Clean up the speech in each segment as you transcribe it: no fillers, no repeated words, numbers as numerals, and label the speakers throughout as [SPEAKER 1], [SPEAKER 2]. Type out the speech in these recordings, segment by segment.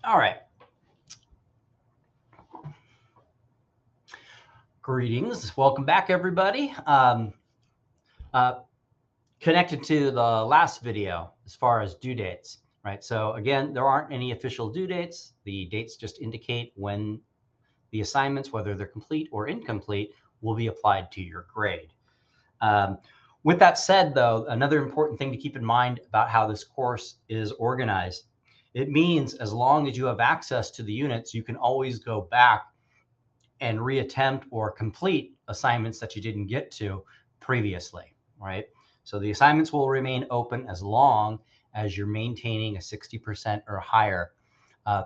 [SPEAKER 1] All right. Greetings. Welcome back, everybody. Connected to the last video as far as due dates, right? So again, there aren't any official due dates. The dates just indicate when the assignments, whether they're complete or incomplete, will be applied to your grade. With that said, though, another important thing to keep in mind about how this course is organized, it means as long as you have access to the units, you can always go back and reattempt or complete assignments that you didn't get to previously, right? So the assignments will remain open as long as you're maintaining a 60% or higher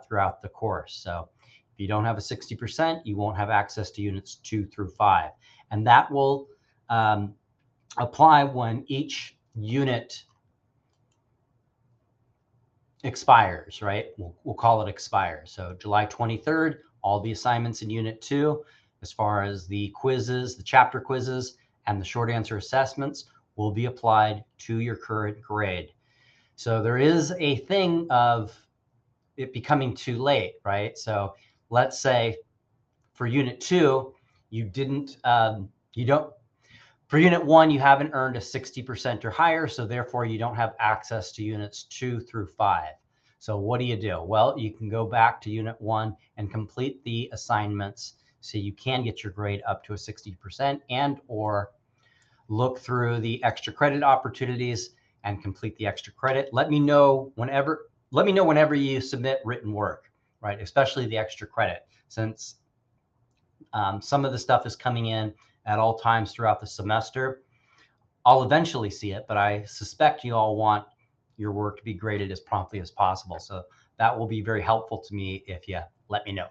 [SPEAKER 1] throughout the course. So if you don't have a 60%, you won't have access to units 2 through 5. And that will apply when each unit expires, right? We'll call it expires. So July 23rd, all the assignments in Unit 2, as far as the quizzes, the chapter quizzes, and the short answer assessments will be applied to your current grade. So there is a thing of it becoming too late, right? So let's say for Unit 2, for Unit 1, you haven't earned a 60% or higher, so therefore you don't have access to Units 2 through 5. So what do you do? Well, you can go back to Unit 1 and complete the assignments so you can get your grade up to a 60% and or look through the extra credit opportunities and complete the extra credit. Let me know whenever you submit written work, right? Especially the extra credit, since some of the stuff is coming in at all times throughout the semester. I'll eventually see it, but I suspect you all want your work to be graded as promptly as possible. So that will be very helpful to me if you let me know.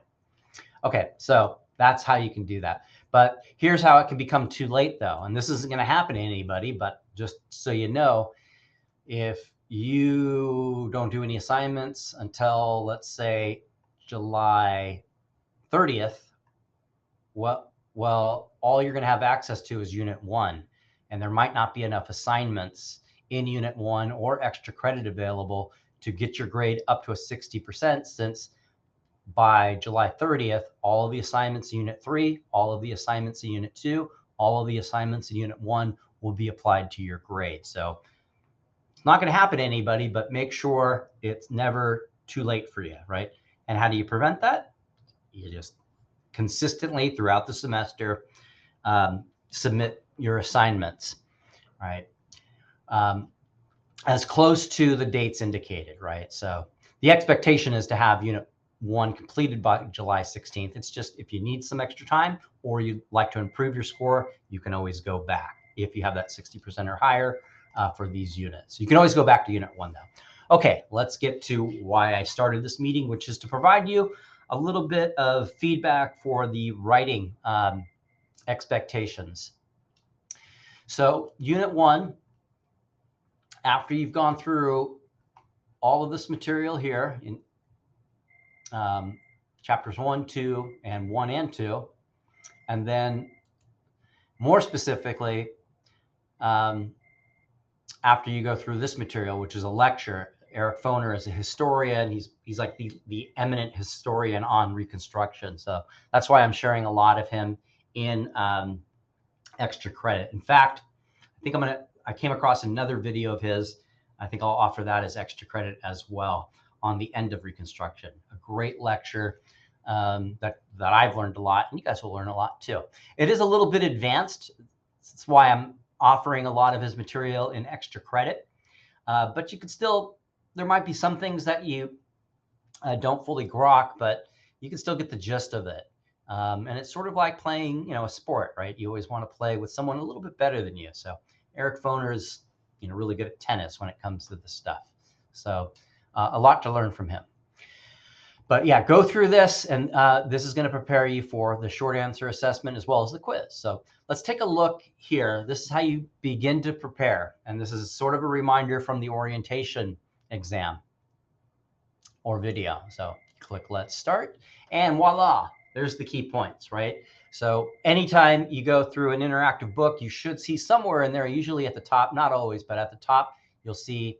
[SPEAKER 1] Okay, so that's how you can do that. But here's how it can become too late, though. And this isn't going to happen to anybody, but just so you know, if you don't do any assignments until, let's say, July 30th, well, all you're going to have access to is Unit 1, and there might not be enough assignments in Unit 1 or extra credit available to get your grade up to a 60%, since by July 30th, all of the assignments in Unit 3, all of the assignments in Unit 2, all of the assignments in Unit 1 will be applied to your grade. So it's not going to happen to anybody, but make sure it's never too late for you, right? And how do you prevent that? You just consistently throughout the semester submit your assignments, right? As close to the dates indicated, right? So the expectation is to have Unit 1 completed by July 16th. It's just if you need some extra time or you'd like to improve your score, you can always go back if you have that 60% or higher for these units. You can always go back to Unit 1 though. Okay, let's get to why I started this meeting, which is to provide you a little bit of feedback for the writing expectations. So Unit 1, after you've gone through all of this material here in chapters 1, 2, and 1 and 2, and then more specifically, after you go through this material, which is a lecture, Eric Foner is a historian. He's like the eminent historian on Reconstruction. So that's why I'm sharing a lot of him in extra credit. In fact, I came across another video of his. I think I'll offer that as extra credit as well on the end of Reconstruction. A great lecture that I've learned a lot, and you guys will learn a lot too. It is a little bit advanced. That's why I'm offering a lot of his material in extra credit. But you could still, there might be some things that you don't fully grok, but you can still get the gist of it. And it's sort of like playing, a sport, right? You always want to play with someone a little bit better than you. So Eric Foner is, really good at tennis when it comes to this stuff. So a lot to learn from him. But yeah, go through this, and this is going to prepare you for the short answer assessment as well as the quiz. So let's take a look here. This is how you begin to prepare. And this is sort of a reminder from the orientation exam or video. So click Let's Start, and voila, there's the key points, right? So anytime you go through an interactive book, you should see somewhere in there, usually at the top, not always, but at the top, you'll see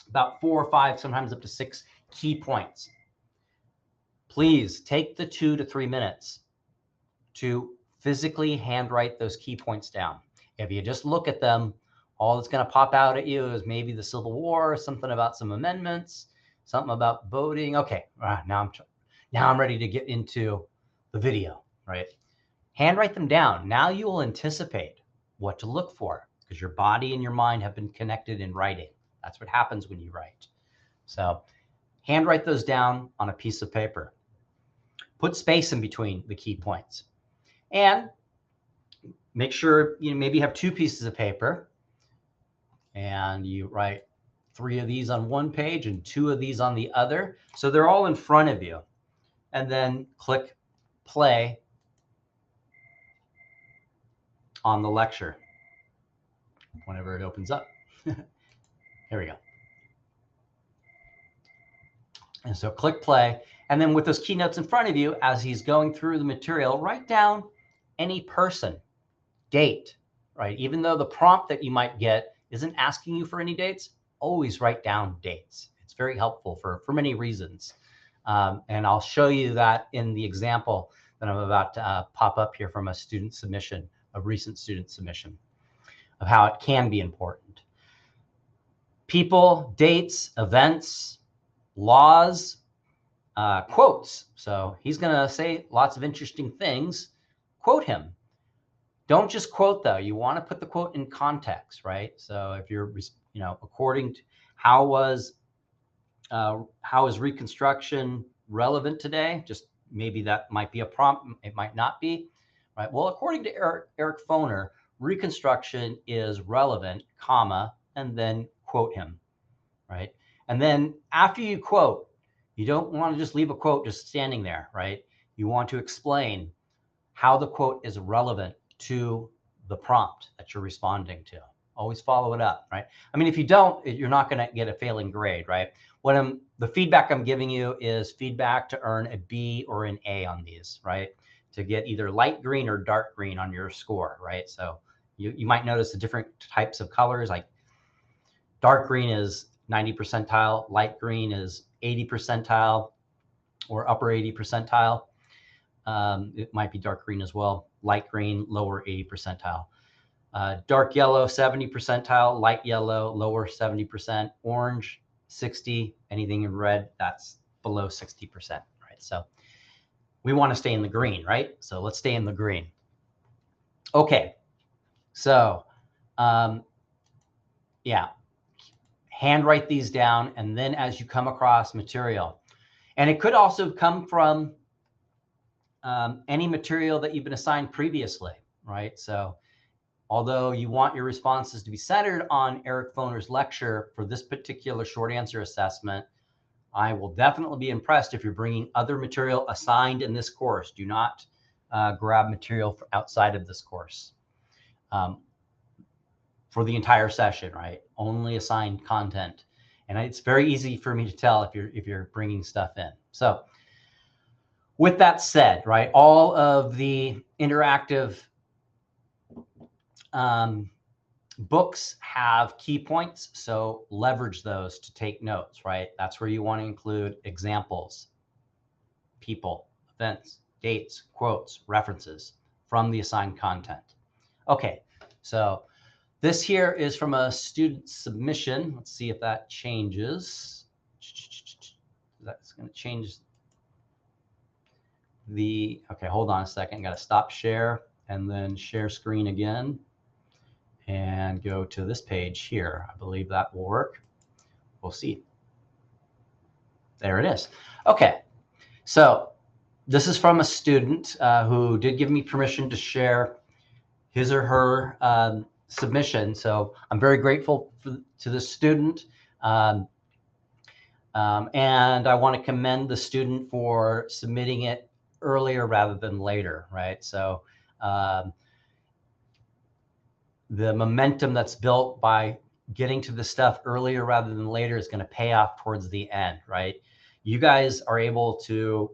[SPEAKER 1] about 4 or 5, sometimes up to 6 key points. please take the 2 to 3 minutes to physically handwrite those key points down. If you just look at them, all that's going to pop out at you is maybe the Civil War, something about some amendments, something about voting. Okay, now I'm ready to get into the video, right? Handwrite them down. Now you will anticipate what to look for because your body and your mind have been connected in writing. That's what happens when you write. So handwrite those down on a piece of paper. Put space in between the key points. And make sure you maybe have 2 pieces of paper and you write 3 of these on one page and 2 of these on the other. So they're all in front of you. And then click play on the lecture whenever it opens up. Here we go. And so click play. And then with those keynotes in front of you, as he's going through the material, write down any person, date, right? Even though the prompt that you might get isn't asking you for any dates, always write down dates. It's very helpful for many reasons. And I'll show you that in the example that I'm about to pop up here from a student submission, a recent student submission, of how it can be important. People, dates, events, laws, quotes. So he's going to say lots of interesting things. Quote him. Don't just quote though. You want to put the quote in context, right? So if you're, according to how is Reconstruction relevant today? Just maybe that might be a prompt. It might not be, right? Well, according to Eric Foner, Reconstruction is relevant, comma, and then quote him, right? And then after you quote, you don't want to just leave a quote just standing there, right? You want to explain how the quote is relevant to the prompt that you're responding to. Always follow it up, right? I mean, if you don't, you're not going to get a failing grade, right? The feedback I'm giving you is feedback to earn a B or an A on these, right? To get either light green or dark green on your score, right? So you might notice the different types of colors, like dark green is 90 percentile, light green is 80 percentile or upper 80 percentile. It might be dark green as well, light green, lower 80 percentile. Dark yellow, 70 percentile, light yellow, lower 70%, orange, 60, anything in red, that's below 60%, right? So we want to stay in the green, right? So let's stay in the green. Okay, so yeah, handwrite these down, and then as you come across material, and it could also come from any material that you've been assigned previously, right? So although you want your responses to be centered on Eric Foner's lecture for this particular short answer assessment, I will definitely be impressed if you're bringing other material assigned in this course. Do not grab material outside of this course for the entire session, right? Only assigned content. And it's very easy for me to tell if you're bringing stuff in. So with that said, right, all of the interactive books have key points, so leverage those to take notes, right? That's where you want to include examples, people, events, dates, quotes, references from the assigned content. Okay, so this here is from a student submission. Let's see if that changes. That's going to change the, okay, hold on a second. Got to stop share and then share screen again and go to this page here. I believe that will work. We'll see. There it is. Okay, so this is from a student who did give me permission to share his or her submission. So I'm very grateful to the student. And I want to commend the student for submitting it earlier rather than later, right? So the momentum that's built by getting to the stuff earlier rather than later is going to pay off towards the end, right? You guys are able to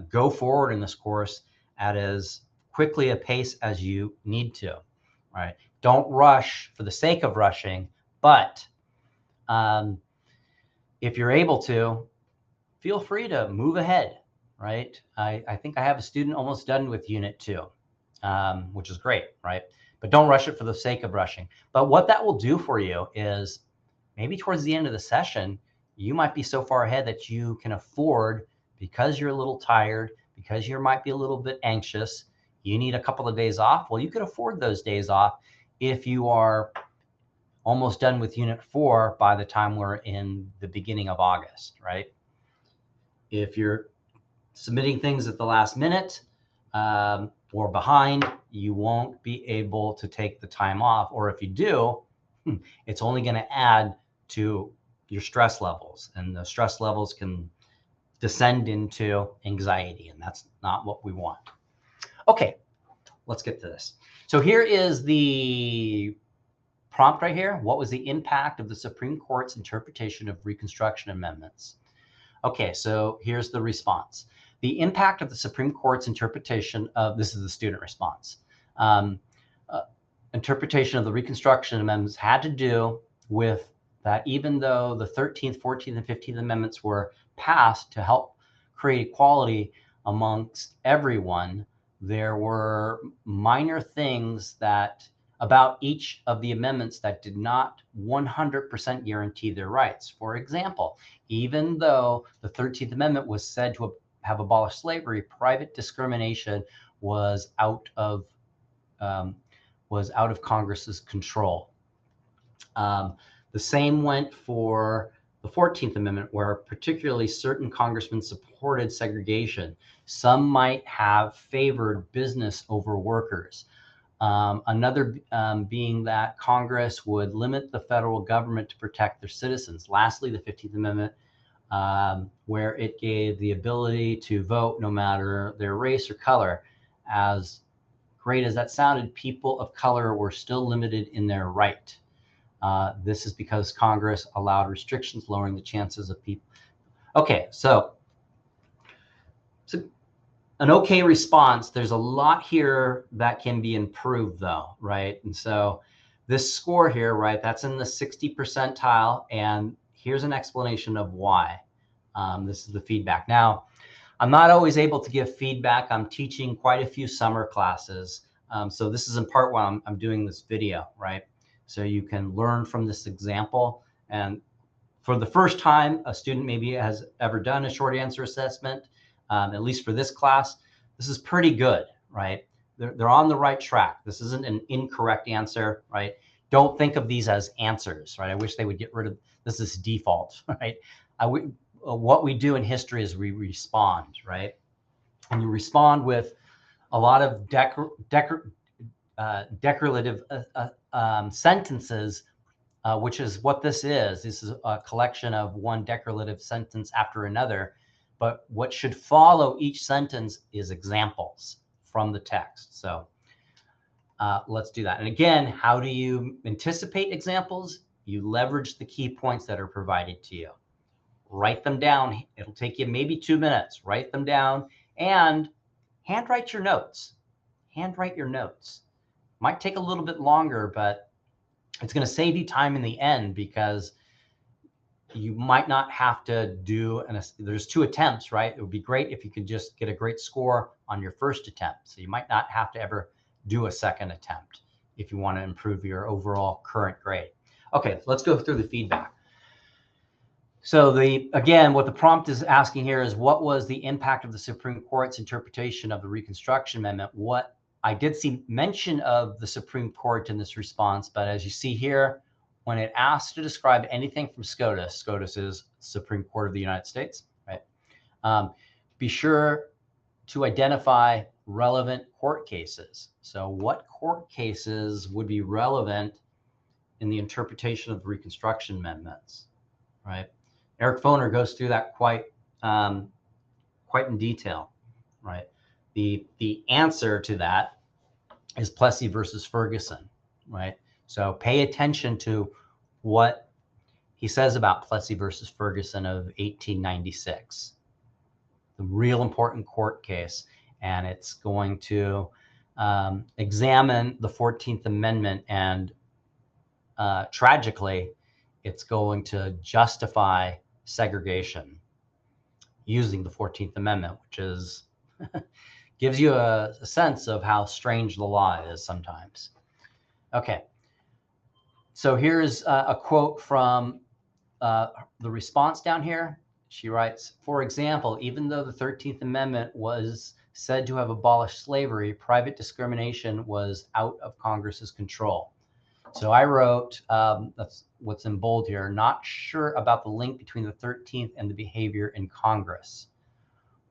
[SPEAKER 1] go forward in this course at as quickly a pace as you need to, right? Don't rush for the sake of rushing, but if you're able to, feel free to move ahead, right? I think I have a student almost done with Unit 2, which is great, right? But don't rush it for the sake of rushing. But what that will do for you is maybe towards the end of the session, you might be so far ahead that you can afford, because you're a little tired, because you might be a little bit anxious, you need a couple of days off. Well, you could afford those days off if you are almost done with Unit 4 by the time we're in the beginning of August, right? If you're submitting things at the last minute or behind, you won't be able to take the time off. Or if you do, it's only going to add to your stress levels, and the stress levels can descend into anxiety, and that's not what we want. Okay, let's get to this. So here is the prompt right here. What was the impact of the Supreme Court's interpretation of Reconstruction amendments? Okay, so here's the response. The impact of the Supreme Court's interpretation of, this is the student response, interpretation of the Reconstruction amendments had to do with that even though the 13th, 14th, and 15th amendments were passed to help create equality amongst everyone, there were minor things that about each of the amendments that did not 100% guarantee their rights. For example, even though the 13th Amendment was said to have abolished slavery, private discrimination was out of Congress's control. The same went for the 14th Amendment, where particularly certain congressmen supported segregation. Some might have favored business over workers. Another being that Congress would limit the federal government to protect their citizens. Lastly, the 15th Amendment, where it gave the ability to vote no matter their race or color. As great as that sounded, people of color were still limited in their right. This is because Congress allowed restrictions, lowering the chances of people. Okay, so an okay response. There's a lot here that can be improved though, right? And so this score here, right, that's in the 60 percentile, and here's an explanation of why. This is the feedback. Now, I'm not always able to give feedback. I'm teaching quite a few summer classes. So this is in part why I'm doing this video, right? So you can learn from this example. And for the first time a student maybe has ever done a short answer assessment, at least for this class, this is pretty good, right? They're on the right track. This isn't an incorrect answer, right? Don't think of these as answers, right? I wish they would get rid of this is default, right? What we do in history is we respond, right? And you respond with a lot of decorative sentences, which is what this is. This is a collection of one decorative sentence after another. But what should follow each sentence is examples from the text. So let's do that. And again, how do you anticipate examples? You leverage the key points that are provided to you. Write them down. It'll take you maybe 2 minutes. Write them down and handwrite your notes. Handwrite your notes. Might take a little bit longer, but it's going to save you time in the end, because you might not have to do, there's 2 attempts, right? It would be great if you could just get a great score on your first attempt. So you might not have to ever do a second attempt if you want to improve your overall current grade. Okay, let's go through the feedback. So again, what the prompt is asking here is, what was the impact of the Supreme Court's interpretation of the Reconstruction Amendment? What I did see mention of the Supreme Court in this response, but as you see here, when it asks to describe anything from SCOTUS, SCOTUS is Supreme Court of the United States, right? Be sure to identify relevant court cases. So what court cases would be relevant in the interpretation of the Reconstruction amendments, right? Eric Foner goes through that quite in detail, right? The answer to that is Plessy versus Ferguson, right? So pay attention to what he says about Plessy versus Ferguson of 1896, the real important court case, and it's going to examine the 14th Amendment, and tragically, it's going to justify segregation. using the 14th Amendment, which is gives you a sense of how strange the law is sometimes. Okay, so here's a quote from the response down here. She writes, for example, even though the 13th Amendment was said to have abolished slavery, private discrimination was out of Congress's control. So I wrote, that's what's in bold here, not sure about the link between the 13th and the behavior in Congress.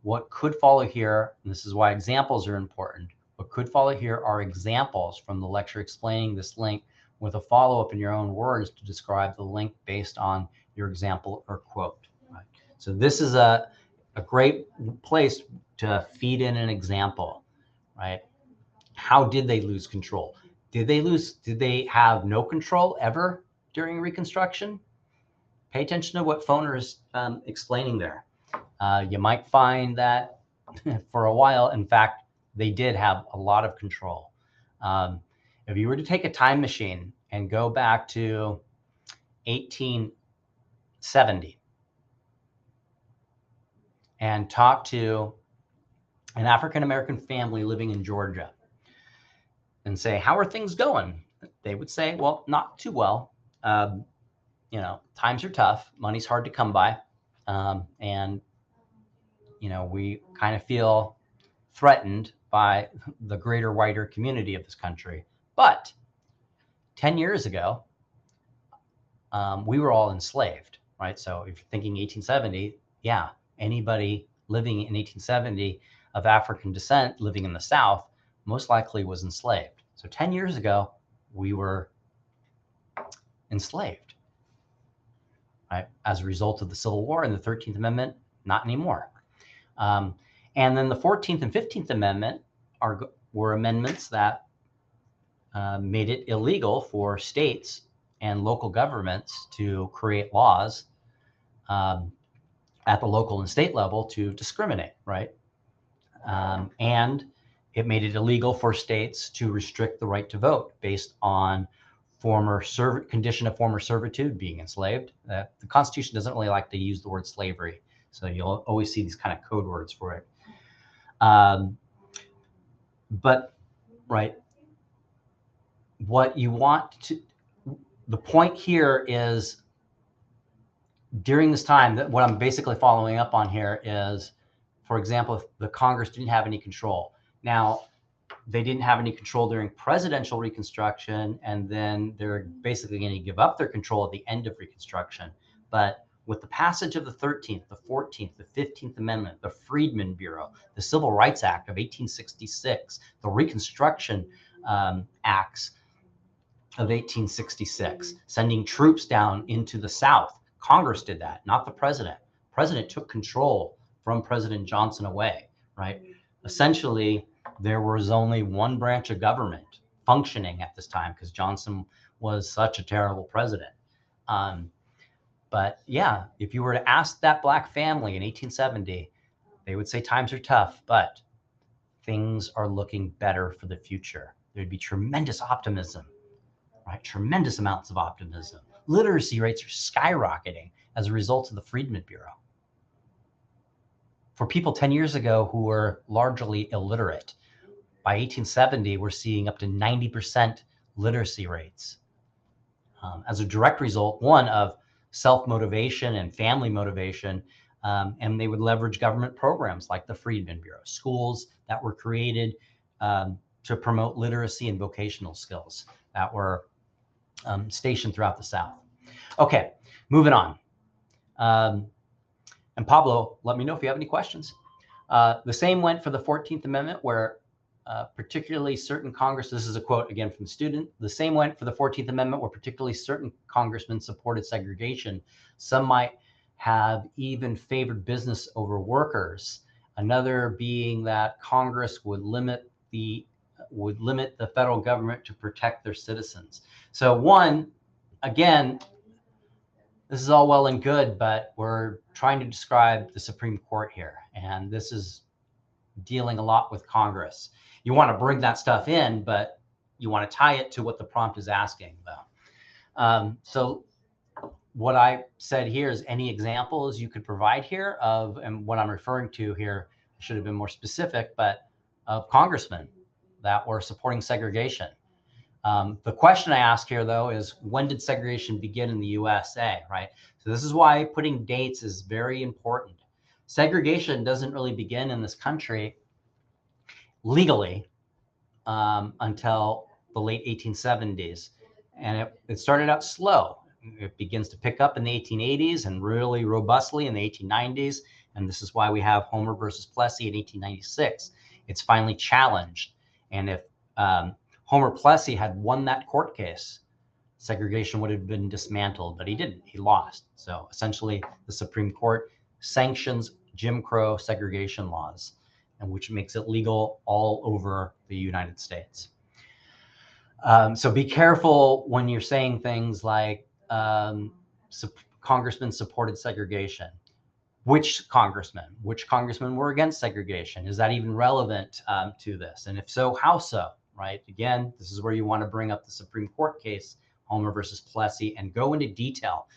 [SPEAKER 1] What could follow here, and this is why examples are important, what could follow here are examples from the lecture explaining this link with a follow-up in your own words to describe the link based on your example or quote. Right? So this is a great place to feed in an example, right? How did they lose control? Did they have no control ever during Reconstruction? Pay attention to what Foner is explaining there. You might find that for a while, in fact, they did have a lot of control. If you were to take a time machine and go back to 1870 and talk to an African-American family living in Georgia and say, how are things going? They would say, well, not too well. You know, times are tough. Money's hard to come by. And, you know, we kind of feel threatened by the greater, wider community of this country. But 10 years ago, we were all enslaved, right? So if you're thinking 1870, yeah, anybody living in 1870 of African descent living in the South most likely was enslaved. So 10 years ago, we were enslaved, right? As a result of the Civil War and the 13th Amendment, not anymore. And then the 14th and 15th Amendment were amendments that made it illegal for states and local governments to create laws at the local and state level to discriminate, right? And it made it illegal for states to restrict the right to vote based on condition of former servitude, being enslaved. The Constitution doesn't really like to use the word slavery, so you'll always see these kind of code words for it. But, right, what you want to, the point here is during this time, that what I'm basically following up on here is, for example, if the Congress didn't have any control. Now, they didn't have any control during presidential Reconstruction, and then they're basically going to give up their control at the end of Reconstruction. But with the passage of the 13th, the 14th, the 15th Amendment, the Freedmen Bureau, the Civil Rights Act of 1866, the Reconstruction Acts of 1866, sending troops down into the South. Congress did that, not the president. The president took control from President Johnson away, right? Essentially, there was only one branch of government functioning at this time because Johnson was such a terrible president. But yeah, if you were to ask that Black family in 1870, they would say times are tough, but things are looking better for the future. There'd be tremendous optimism, right? Tremendous amounts of optimism. Literacy rates are skyrocketing as a result of the Freedmen Bureau. For people 10 years ago who were largely illiterate, by 1870, we're seeing up to 90% literacy rates. As a direct result, one, of self-motivation and family motivation, and they would leverage government programs like the Freedmen Bureau, schools that were created to promote literacy and vocational skills that were stationed throughout the South. Okay, moving on. And Pablo, let me know if you have any questions. The same went for the 14th Amendment, where particularly certain Congress, this is a quote again from the student, the same went for the 14th Amendment, where particularly certain congressmen supported segregation. Some might have even favored business over workers. Another being that Congress would limit the federal government to protect their citizens. So one, again, this is all well and good, but we're trying to describe the Supreme Court here. And this is dealing a lot with Congress. You want to bring that stuff in, but you want to tie it to what the prompt is asking, though. So what I said here is any examples you could provide here of, and what I'm referring to here, I should have been more specific, but of congressmen that were supporting segregation. The question I ask here, though, is when did segregation begin in the USA, right? So this is why putting dates is very important. Segregation doesn't really begin in this country legally until the late 1870s. And it started out slow. It begins to pick up in the 1880s and really robustly in the 1890s. And this is why we have Homer versus Plessy in 1896. It's finally challenged. And if Homer Plessy had won that court case, segregation would have been dismantled, but he didn't. He lost. So essentially, the Supreme Court sanctions Jim Crow segregation laws, and which makes it legal all over the United States. So be careful when you're saying things like congressmen supported segregation. Which congressmen were against segregation? Is that even relevant to this? And if so, how so, right? Again, this is where you want to bring up the Supreme Court case, Homer versus Plessy, and go into detail,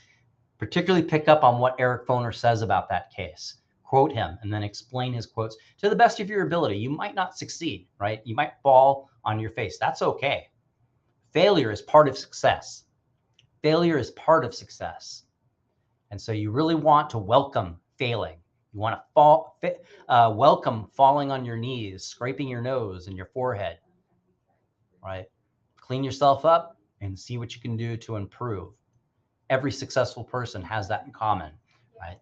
[SPEAKER 1] particularly pick up on what Eric Foner says about that case. Quote him and then explain his quotes to the best of your ability. You might not succeed, right? You might fall on your face. That's okay. Failure is part of success. Failure is part of success. And so you really want to welcome failing. You want to welcome falling on your knees, scraping your nose and your forehead, right? Clean yourself up and see what you can do to improve. Every successful person has that in common, right?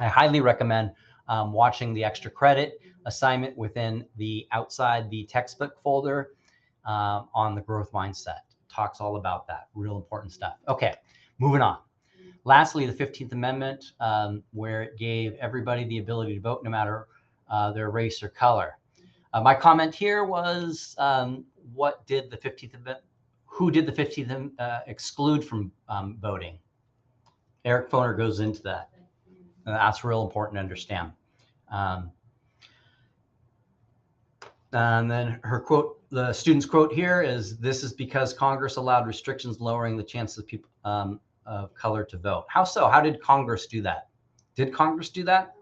[SPEAKER 1] I highly recommend watching the extra credit assignment within outside the textbook folder on the growth mindset. It talks all about that, real important stuff. Okay, moving on. Lastly, the 15th Amendment, where it gave everybody the ability to vote no matter their race or color. My comment here was, what did the 15th Amendment, who did the 15th exclude from voting? Eric Foner goes into that. That's real important to understand. And then her quote, the student's quote here is, "This is because Congress allowed restrictions lowering the chances of people of color to vote." How so? How did Congress do that? Did Congress do that?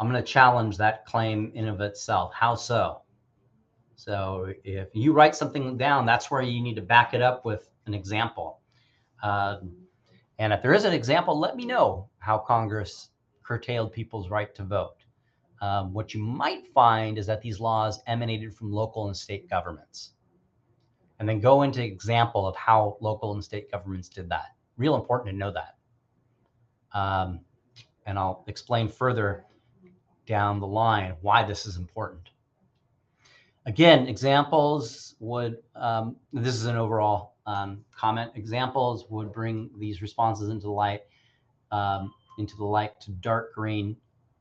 [SPEAKER 1] I'm going to challenge that claim in of itself. How so? So if you write something down, that's where you need to back it up with an example. And if there is an example, let me know how Congress curtailed people's right to vote. What you might find is that these laws emanated from local and state governments. And then go into example of how local and state governments did that. Real important to know that. And I'll explain further down the line why this is important. Again, examples would, this is an overall comment, examples would bring these responses into the light to dark green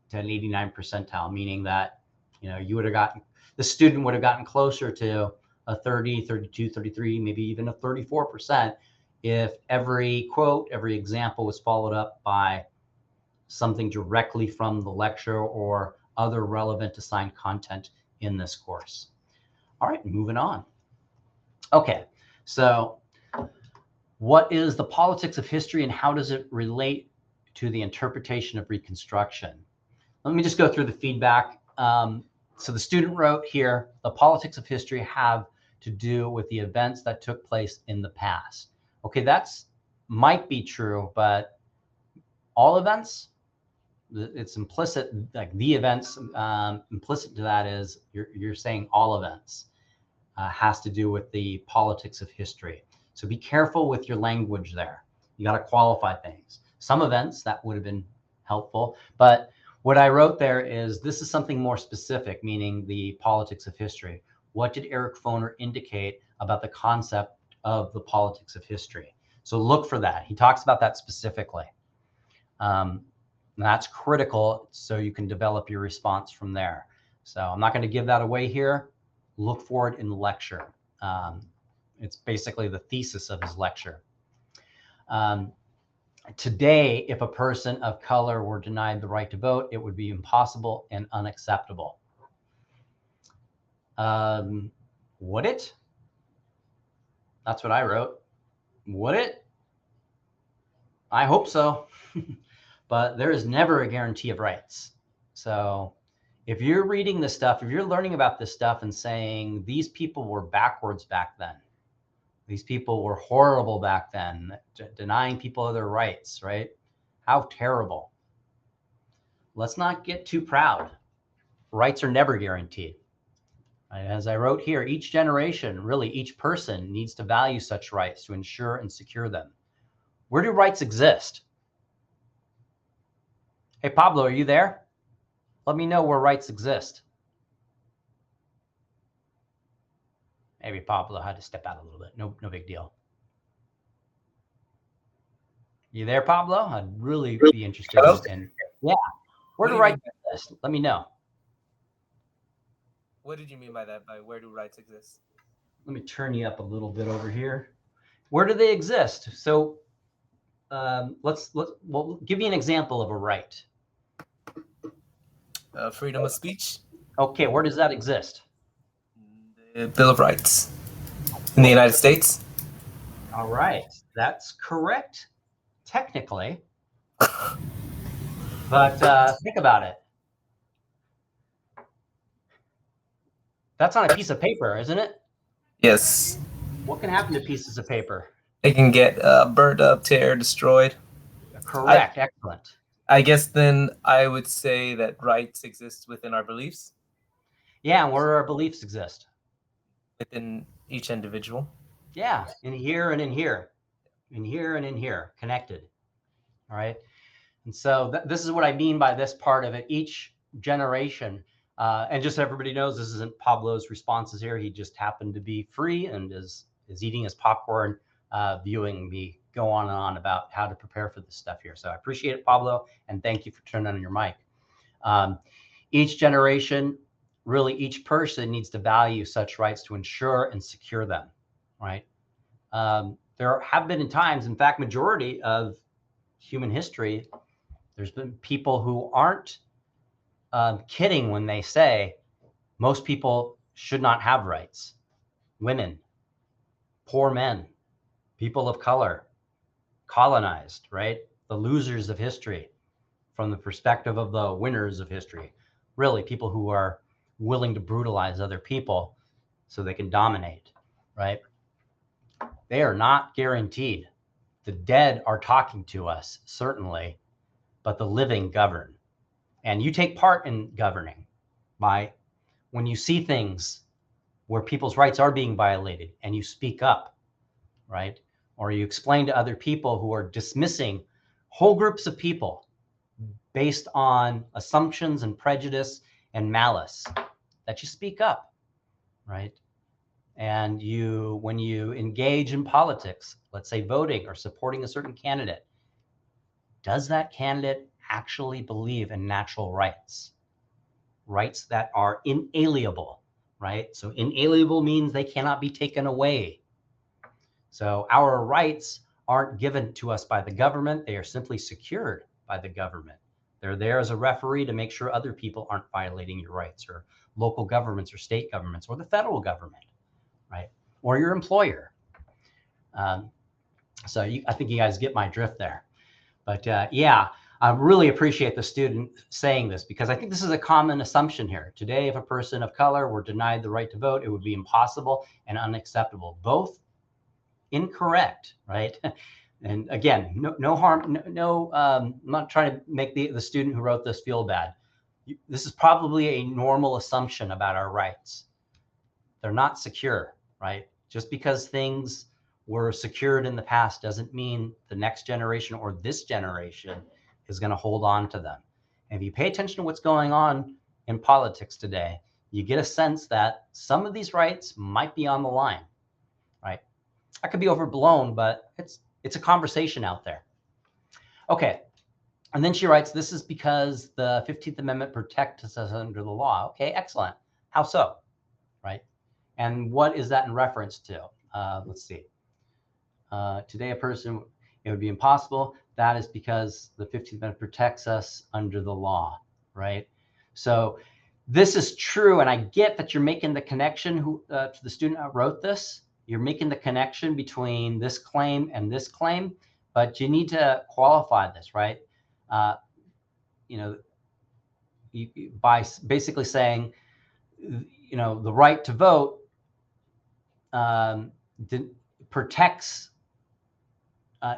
[SPEAKER 1] to an 89 percentile, meaning that, you would have gotten, the student would have gotten closer to a 30, 32, 33, maybe even a 34% if every quote, every example was followed up by something directly from the lecture or other relevant assigned content in this course. All right, moving on. Okay, so what is the politics of history and how does it relate to the interpretation of Reconstruction? Let me just go through the feedback. So the student wrote here, the politics of history have to do with the events that took place in the past. Okay, that's might be true, but all events, it's implicit, like the events, implicit to that is you're saying all events has to do with the politics of history. So be careful with your language there. You got to qualify things. Some events that would have been helpful, but what I wrote there is this is something more specific, meaning the politics of history. What did Eric Foner indicate about the concept of the politics of history? So look for that. He talks about that specifically. That's critical so you can develop your response from there. So I'm not going to give that away here. Look for it in the lecture. It's basically the thesis of his lecture. Today, if a person of color were denied the right to vote, it would be impossible and unacceptable. Would it? That's what I wrote. Would it? I hope so. But there is never a guarantee of rights. So if you're reading this stuff, if you're learning about this stuff and saying these people were backwards back then, these people were horrible back then, denying people their rights, right? How terrible. Let's not get too proud. Rights are never guaranteed. As I wrote here, each generation, really each person, needs to value such rights to ensure and secure them. Where do rights exist? Hey, Pablo, are you there? Let me know where rights exist. Maybe Pablo had to step out a little bit. No big deal. You there, Pablo? I'd really be interested
[SPEAKER 2] Hello?
[SPEAKER 1] in yeah. Where
[SPEAKER 2] What
[SPEAKER 1] do
[SPEAKER 2] do you mean?
[SPEAKER 1] rights exist? Let me know.
[SPEAKER 2] What did you mean by that? By where do rights exist?
[SPEAKER 1] Let me turn you up a little bit over here. Where do they exist? So well, give me an example of a right.
[SPEAKER 2] Freedom of speech,
[SPEAKER 1] Okay, where does that exist?
[SPEAKER 2] the Bill of Rights in the United States.
[SPEAKER 1] All right, that's correct, technically, but think about it. That's on a piece of paper, isn't it?
[SPEAKER 2] Yes,
[SPEAKER 1] What can happen to pieces of paper?
[SPEAKER 2] it can get burned up, tear, destroyed. I
[SPEAKER 1] Correct, excellent.
[SPEAKER 2] I guess then I would say that rights exist within our beliefs,
[SPEAKER 1] Yeah, and where do our beliefs exist?
[SPEAKER 2] within each individual.
[SPEAKER 1] Yeah, in here and in here, in here and in here, connected. All right. And so this is what I mean by this part of it. Each generation, and just so everybody knows, this isn't Pablo's responses here. He just happened to be free and is eating his popcorn, viewing me go on and on about how to prepare for this stuff here. So I appreciate it, Pablo, and thank you for turning on your mic. Um, each generation, really each person needs to value such rights to ensure and secure them, right? There have been in times, in fact, majority of human history, there's been people who aren't kidding when they say most people should not have rights. Women, poor men, people of color, colonized, right? The losers of history from the perspective of the winners of history. Really, people who are willing to brutalize other people so they can dominate, right? They are not guaranteed. The dead are talking to us, certainly, but the living govern. And you take part in governing by when you see things where people's rights are being violated and you speak up, right? Or you explain to other people who are dismissing whole groups of people based on assumptions and prejudice and malice, that you speak up, right? And when you engage in politics, let's say voting or supporting a certain candidate, does that candidate actually believe in natural rights? Rights that are inalienable, right? So inalienable means they cannot be taken away. So our rights aren't given to us by the government. They are simply secured by the government. They're there as a referee to make sure other people aren't violating your rights, or local governments or state governments or the federal government, right? Or your employer. I think you guys get my drift there. But yeah, I really appreciate the student saying this, because I think this is a common assumption here. Today, if a person of color were denied the right to vote, it would be impossible and unacceptable. Both incorrect, right? And again, no harm, I'm not trying to make the student who wrote this feel bad. This is probably a normal assumption about our rights. They're not secure, right? Just because things were secured in the past doesn't mean the next generation or this generation is going to hold on to them. And if you pay attention to what's going on in politics today, you get a sense that some of these rights might be on the line, right? That could be overblown, but it's a conversation out there. Okay. And then she writes, this is because the 15th Amendment protects us under the law. Okay, excellent. How so? Right? And what is that in reference to? Let's see. Today, a person, it would be impossible. That is because the 15th Amendment protects us under the law, right? So this is true, and I get that you're making the connection to the student who wrote this. You're making the connection between this claim and this claim, but you need to qualify this, right? You know, by basically saying, you know, the right to vote protects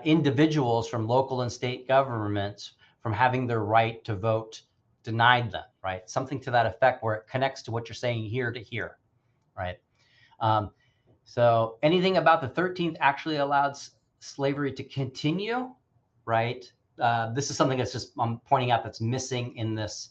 [SPEAKER 1] individuals from local and state governments from having their right to vote denied them, right? Something to that effect where it connects to what you're saying here to here, right? So anything about the 13th actually allowed slavery to continue, right? This is something that's just, I'm pointing out, that's missing in this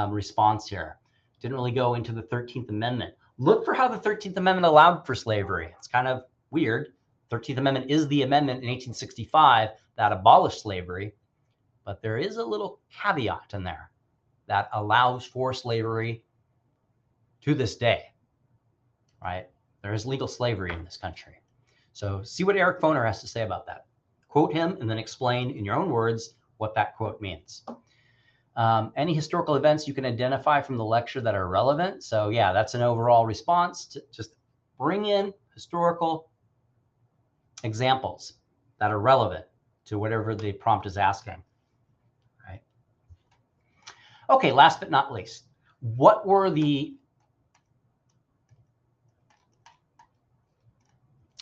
[SPEAKER 1] response here. Didn't really go into the 13th Amendment. Look for how the 13th Amendment allowed for slavery. It's kind of weird. 13th Amendment is the amendment in 1865 that abolished slavery, but there is a little caveat in there that allows for slavery to this day, right? There is legal slavery in this country. So see what Eric Foner has to say about that. Quote him and then explain in your own words what that quote means. Any historical events you can identify from the lecture that are relevant. So yeah, that's an overall response to just bring in historical examples that are relevant to whatever the prompt is asking, right? Okay, last but not least, what were the,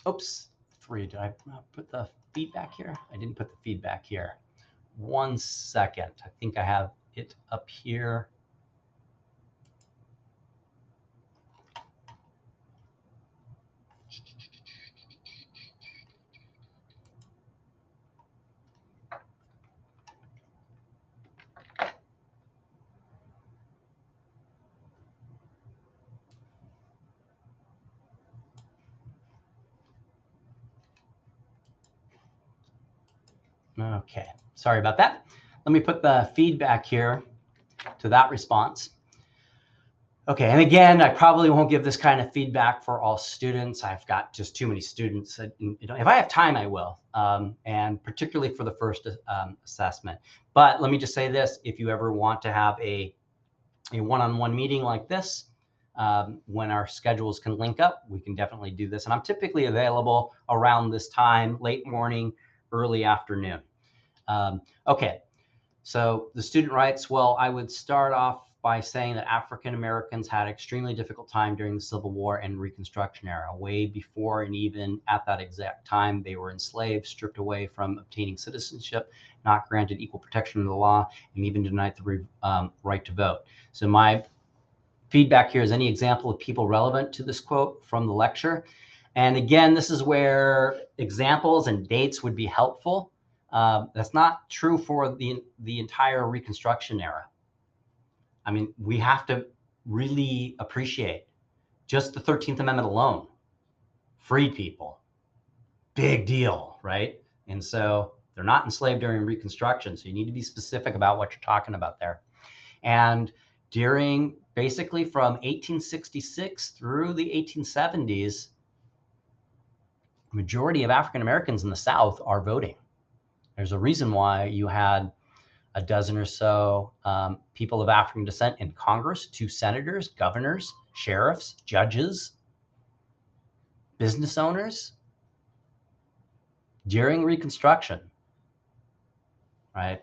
[SPEAKER 1] did I put the feedback here? I didn't put the feedback here. 1 second, I think I have it up here. Okay, sorry about that. Let me put the feedback here to that response. Okay, and again, I probably won't give this kind of feedback for all students. I've got just too many students. If I have time, I will, and particularly for the first assessment. But let me just say this, if you ever want to have a one-on-one meeting like this, when our schedules can link up, we can definitely do this. And I'm typically available around this time, late morning, early afternoon. Okay, so the student writes, well, I would start off by saying that African Americans had an extremely difficult time during the Civil War and Reconstruction era. Way before and even at that exact time, they were enslaved, stripped away from obtaining citizenship, not granted equal protection of the law, and even denied the right to vote. So my feedback here is any example of people relevant to this quote from the lecture. And again, this is where examples and dates would be helpful. That's not true for the entire Reconstruction era. I mean, we have to really appreciate just the 13th Amendment alone. Freed people, big deal, right? And so they're not enslaved during Reconstruction. So you need to be specific about what you're talking about there. And during basically from 1866 through the 1870s, the majority of African Americans in the South are voting. There's a reason why you had a dozen or so people of African descent in Congress, 2 senators, governors, sheriffs, judges, business owners during Reconstruction, right?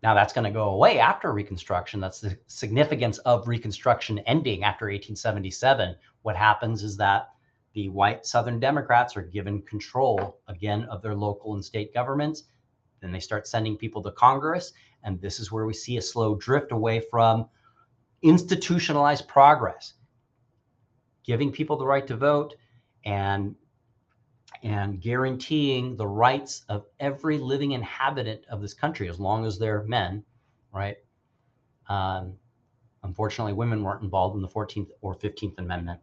[SPEAKER 1] Now that's going to go away after Reconstruction. That's the significance of Reconstruction ending after 1877. What happens is that the white Southern Democrats are given control again of their local and state governments. Then they start sending people to Congress, and this is where we see a slow drift away from institutionalized progress, giving people the right to vote and guaranteeing the rights of every living inhabitant of this country, as long as they're men, right? Unfortunately, women weren't involved in the 14th or 15th Amendment,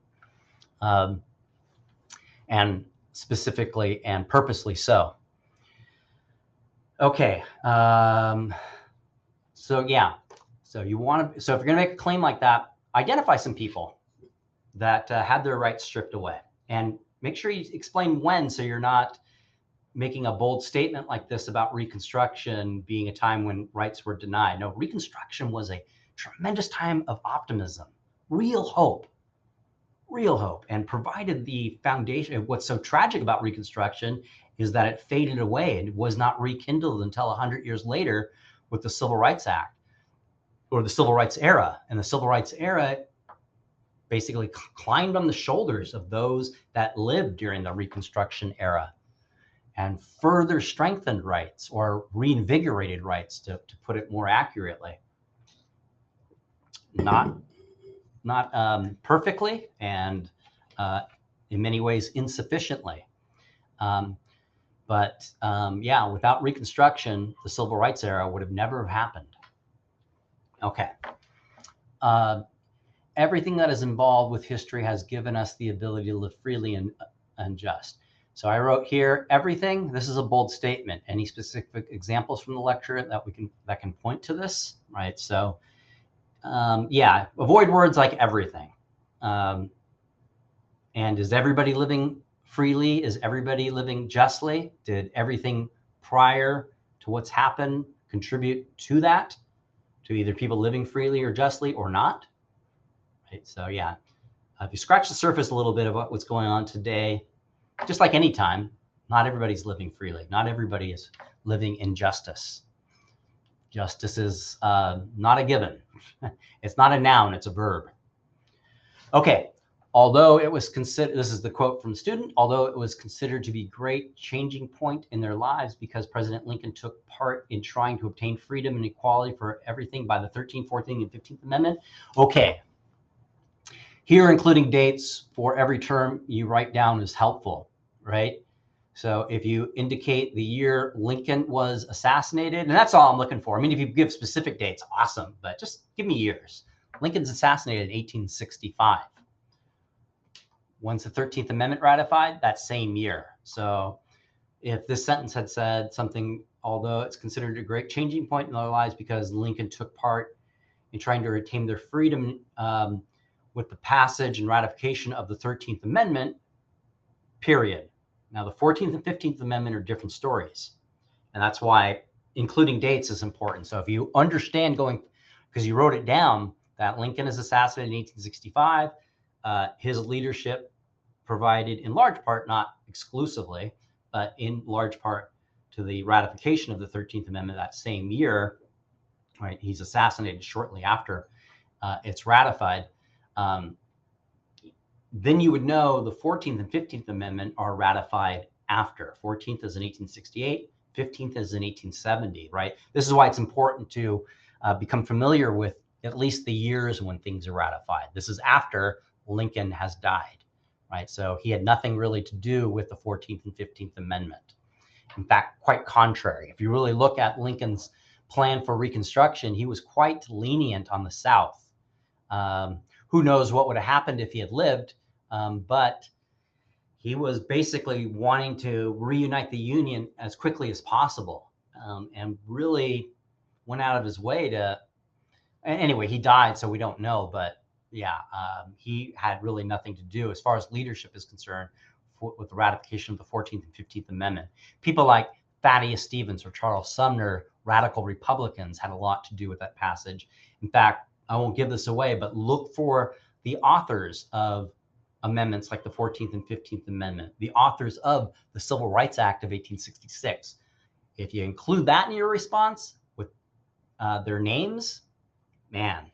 [SPEAKER 1] and specifically and purposely so. Okay, so yeah, so if you're gonna make a claim like that, identify some people that had their rights stripped away, and make sure you explain when, so you're not making a bold statement like this about Reconstruction being a time when rights were denied. No, Reconstruction was a tremendous time of optimism, real hope, and provided the foundation. What's so tragic about Reconstruction is that it faded away and was not rekindled until 100 years later with the Civil Rights Act, or the Civil Rights era. And the Civil Rights era basically climbed on the shoulders of those that lived during the Reconstruction era and further strengthened rights, or reinvigorated rights, to put it more accurately. Not perfectly, and in many ways insufficiently. Yeah, without Reconstruction, the Civil Rights era would have never happened. Okay. Everything that is involved with history has given us the ability to live freely and just. So I wrote here, everything. This is a bold statement. Any specific examples from the lecture that can point to this, right? So yeah, avoid words like everything. And is everybody living freely? Is everybody living justly? Did everything prior to what's happened contribute to that? To either people living freely or justly or not? Right, so yeah, if you scratch the surface a little bit of what's going on today, just like any time, not everybody's living freely. Not everybody is living in justice. Justice is not a given. It's not a noun, it's a verb. Okay, although it was considered, this is the quote from the student, although it was considered to be a great changing point in their lives because President Lincoln took part in trying to obtain freedom and equality for everything by the 13th, 14th, and 15th Amendment. Okay, here including dates for every term you write down is helpful, right? So if you indicate the year Lincoln was assassinated, and that's all I'm looking for. I mean, if you give specific dates, awesome, but just give me years. Lincoln's assassinated in 1865. When's the 13th Amendment ratified? That same year. So if this sentence had said something, although it's considered a great changing point in their lives because Lincoln took part in trying to retain their freedom with the passage and ratification of the 13th Amendment, period. Now, the 14th and 15th Amendment are different stories. And that's why including dates is important. So if you understand because you wrote it down, that Lincoln is assassinated in 1865, his leadership provided in large part, not exclusively, but in large part to the ratification of the 13th Amendment that same year, right? He's assassinated shortly after it's ratified. Then you would know the 14th and 15th Amendment are ratified after. 14th is in 1868, 15th is in 1870, right? This is why it's important to become familiar with at least the years when things are ratified. This is after Lincoln has died, right? So he had nothing really to do with the 14th and 15th Amendment. In fact, quite contrary. If you really look at Lincoln's plan for Reconstruction, he was quite lenient on the South. Who knows what would have happened if he had lived, but he was basically wanting to reunite the Union as quickly as possible, and really went out of his way to, anyway, he died, so we don't know, but yeah, he had really nothing to do as far as leadership is concerned with the ratification of the 14th and 15th Amendment. People like Thaddeus Stevens or Charles Sumner, radical Republicans, had a lot to do with that passage. In fact, I won't give this away, but look for the authors of amendments like the 14th and 15th Amendment, the authors of the Civil Rights Act of 1866. If you include that in your response with their names, man,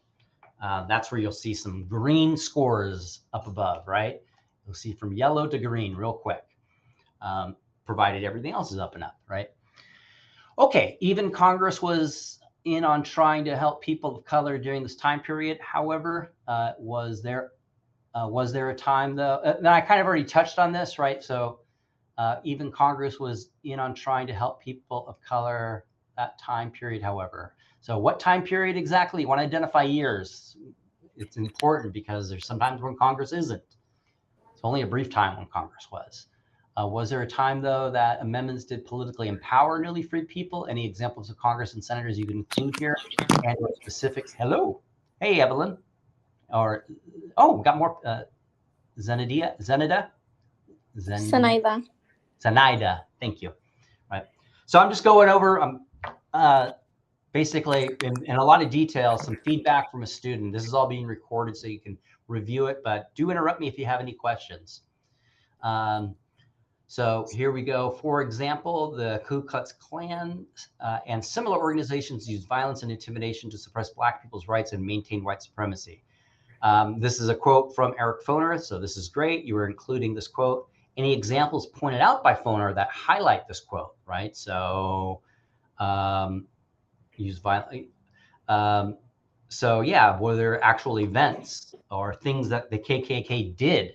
[SPEAKER 1] that's where you'll see some green scores up above, right? You'll see from yellow to green real quick, provided everything else is up and up, right? Okay, even Congress was in on trying to help people of color during this time period. However, was there a time though? I kind of already touched on this, right? So even Congress was in on trying to help people of color that time period, however. So what time period exactly? You want to identify years. It's important because there's sometimes when Congress isn't. It's only a brief time when Congress was. Was there a time, though, that amendments did politically empower newly freed people? Any examples of Congress and senators you can include here? And specifics? Hello. Hey, Evelyn. Or, oh, got more. Zenaida. Thank you. Right. So I'm just going over basically in a lot of detail, some feedback from a student. This is all being recorded so you can review it, but do interrupt me if you have any questions. So here we go. For example, the Ku Klux Klan and similar organizations use violence and intimidation to suppress Black people's rights and maintain white supremacy. This is a quote from Eric Foner, so this is great. You were including this quote. Any examples pointed out by Foner that highlight this quote, right? So use violence. So yeah, were there actual events or things that the KKK did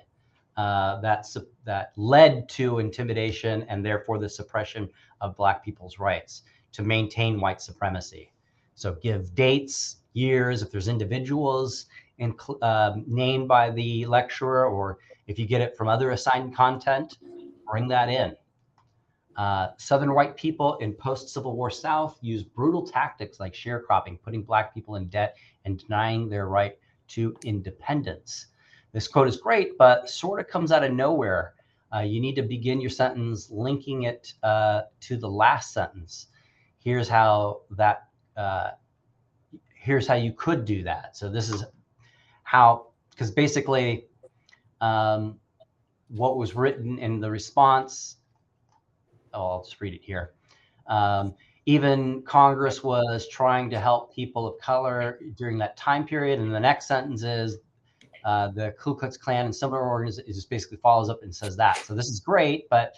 [SPEAKER 1] that led to intimidation and therefore the suppression of Black people's rights to maintain white supremacy? So give dates, years, if there's individuals named by the lecturer, or if you get it from other assigned content, bring that in. Southern white people in post-Civil War South used brutal tactics like sharecropping, putting Black people in debt and denying their right to independence. This quote is great, but sort of comes out of nowhere. You need to begin your sentence linking it to the last sentence. Here's how you could do that. So this is how, because basically what was written in the response, I'll just read it here. Even Congress was trying to help people of color during that time period. And the next sentence is the Ku Klux Klan and similar organizations. It just basically follows up and says that. So this is great, but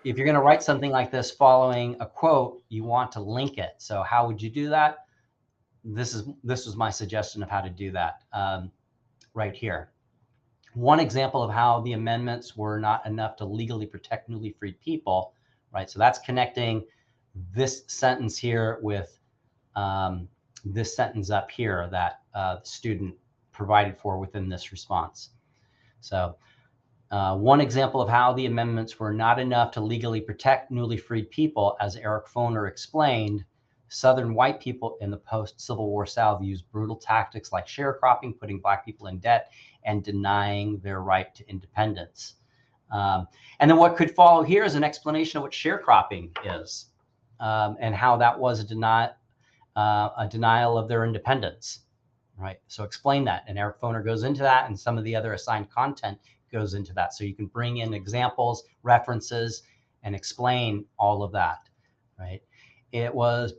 [SPEAKER 1] if you're going to write something like this following a quote, you want to link it. So how would you do that? This was my suggestion of how to do that right here. One example of how the amendments were not enough to legally protect newly freed people, right? So that's connecting this sentence here with this sentence up here that the student provided for within this response. So one example of how the amendments were not enough to legally protect newly freed people, as Eric Foner explained, Southern white people in the post-Civil War South used brutal tactics like sharecropping, putting Black people in debt, and denying their right to independence. And then what could follow here is an explanation of what sharecropping is and how that was a denial of their independence, right? So explain that. And Eric Foner goes into that, and some of the other assigned content goes into that. So you can bring in examples, references, and explain all of that, right? It was